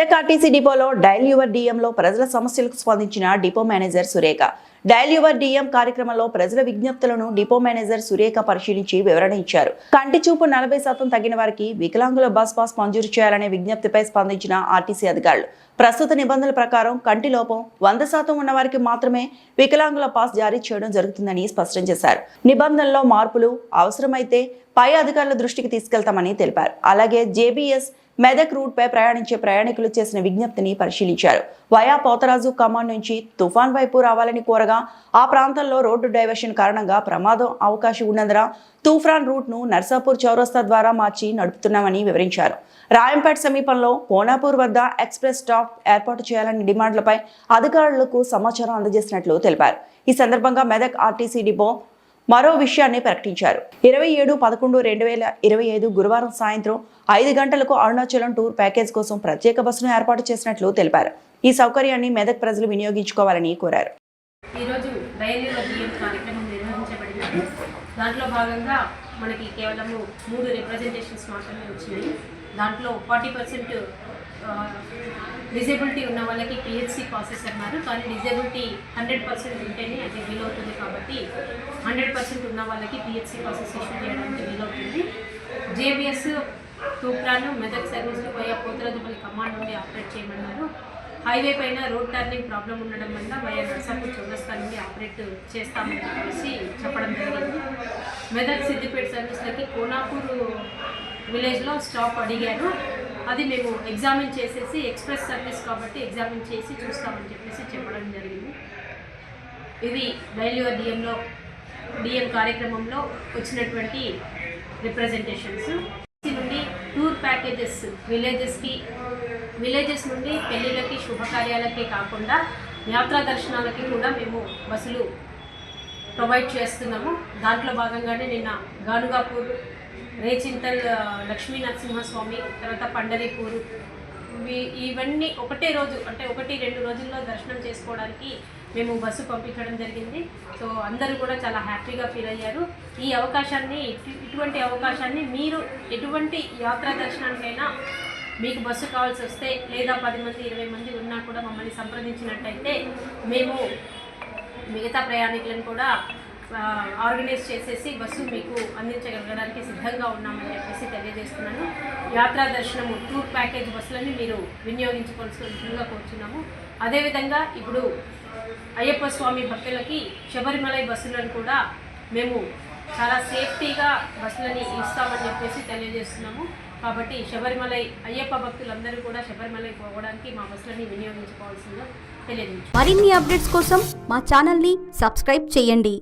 Medak RTC డిపోలో dial your డిఎంలో ప్రజల సమస్యలకు స్పందించిన depot manager Surekha. Dial your DM కార్యక్రమంలో ప్రజల విజ్ఞప్తులను డిపో మేనేజర్ సురేఖ పరిశీలించి వివరణ ఇచ్చారు. కంటి చూపు 40% తగ్గిన వారికి వికలాంగుల బస్ పాస్ మంజూరు చేయాలనే విజ్ఞప్తిపై స్పందించిన ఆర్టీసీ అధికారులు ప్రస్తుత నిబంధనల ప్రకారం కంటి లోపం 100% ఉన్న వారికి మాత్రమే వికలాంగుల పాస్ జారీ చేయడం జరుగుతుందని స్పష్టం చేశారు. నిబంధనల్లో మార్పులు అవసరమైతే పై అధికారుల దృష్టికి తీసుకెళ్తామని తెలిపారు. అలాగే జేబీఎస్ మెదక్ రూట్ పై ప్రయాణించే ప్రయాణికులు చేసిన విజ్ఞప్తిని పరిశీలించారు. వయా పోతరాజు కమాండ్ నుంచి తుఫాన్ వైపు రావాలని కోరగా ఆ ప్రాంతంలో రోడ్డు డైవర్షన్ కారణంగా ప్రమాదం అవకాశం ఉన్నందున తూఫాన్ రూట్ ను నర్సాపూర్ చౌరస్తా ద్వారా మార్చి నడుపుతున్నామని వివరించారు. రాయంపేట సమీపంలో కోనాపూర్ వద్ద ఎక్స్ప్రెస్ స్టాప్ ఏర్పాటు చేయాలని డిమాండ్లపై అధికారులకు సమాచారం అందజేసినట్లు తెలిపారు. ఈ సందర్భంగా మెదక్ ఆర్టీసీ డిపో మరో విషయాన్ని ప్రకటించారు. 27/11/2025 గురువారం సాయంత్రం 5 గంటలకు అరుణాచలం టూర్ ప్యాకేజ్ కోసం ప్రత్యేక బస్సును ఏర్పాటు చేసినట్లు తెలిపారు. ఈ సౌకర్యాన్ని మెదక్ ప్రజలు వినియోగించుకోవాలని కోరారు. ఈరోజు డయల్ యువర్ డిఎం కార్యక్రమం నిర్వహించబడింది. దాంట్లో భాగంగా మనకి కేవలము 3 రిప్రజెంటేషన్స్ మాత్రమే వచ్చినాయి. దాంట్లో 40% డిజేబిలిటీ ఉన్న వాళ్ళకి పిహెచ్సి పాసెస్ అన్నారు. కానీ డిజేబిలిటీ 100% ఉంటేనే అది వీలవుతుంది. కాబట్టి 100% ఉన్న వాళ్ళకి పిహెచ్సి పాసెస్ ఇష్యూ చేయడానికి వీలవుతుంది. జేబీఎస్ తూప్రాను మెదక్ సర్వీస్లు వయా పోతరాజుపల్లి కమాండ్ నుండి ఆపరేట్ చేయమన్నారు. హైవే పైన రోడ్ టర్నింగ్ ప్రాబ్లం ఉండడం వల్ల వయా నర్సాపూర్ చౌరస్తా నుండి ఆపరేట్ చేస్తామని చెప్పేసి చెప్పడం జరిగింది. మెదక్ సిద్దిపేట సర్వీస్లకి కోనాపూర్ విలేజ్లో స్టాప్ అడిగారు. అది మేము ఎగ్జామిన్ చేసేసి ఎక్స్ప్రెస్ సర్వీస్ కాబట్టి ఎగ్జామిన్ చేసి చూస్తామని చెప్పేసి చెప్పడం జరిగింది. ఇది డయల్ యువర్ డిఎం కార్యక్రమంలో వచ్చినటువంటి రిప్రజెంటేషన్స్ నుండి టూర్ ప్యాకేజెస్ విలేజెస్ నుండి పెళ్ళిళ్ళకి శుభకార్యాలకే కాకుండా యాత్రా దర్శనాలకి కూడా మేము బస్సులు ప్రొవైడ్ చేస్తున్నాము. దాంట్లో భాగంగానే నిన్న గానుగాపూర్, రేచింతల్ లక్ష్మీ నరసింహస్వామి, తర్వాత పండరీపూర్, ఇవన్నీ ఒకటే రోజు అంటే 1-2 రోజుల్లో దర్శనం చేసుకోవడానికి మేము బస్సు పంపించడం జరిగింది. సో అందరూ కూడా చాలా హ్యాపీగా ఫీల్ అయ్యారు. ఈ అవకాశాన్ని ఇటువంటి అవకాశాన్ని మీరు ఎటువంటి యాత్రా దర్శనానికైనా మీకు బస్సు కావాల్సి వస్తే లేదా 10 మంది 20 మంది ఉన్నా కూడా మమ్మల్ని సంప్రదించినట్టయితే మేము మిగతా ప్రయాణికులను కూడా ఆర్గనైజ్ చేసేసి బస్సు మీకు అందించగలగడానికి సిద్ధంగా ఉన్నామని చెప్పేసి తెలియజేస్తున్నాను. యాత్రా దర్శనము టూర్ ప్యాకేజ్ బస్సులని మీరు వినియోగించుకోవాల్సిందిగా కోరుచున్నాము. అదేవిధంగా ఇప్పుడు అయ్యప్ప స్వామి భక్తులకి శబరిమలై బస్సులను కూడా మేము చాలా సేఫ్టీగా బస్సులని ఇస్తామని చెప్పేసి తెలియజేస్తున్నాము. కాబట్టి శబరిమలై అయ్యప్ప భక్తులందరూ కూడా శబరిమలై పోవడానికి మా బస్సులని వినియోగించుకోవాల్సిందిగా తెలియజేస్తున్నాము. మరిన్ని అప్డేట్స్ కోసం మా ఛానల్ని సబ్స్క్రైబ్ చేయండి.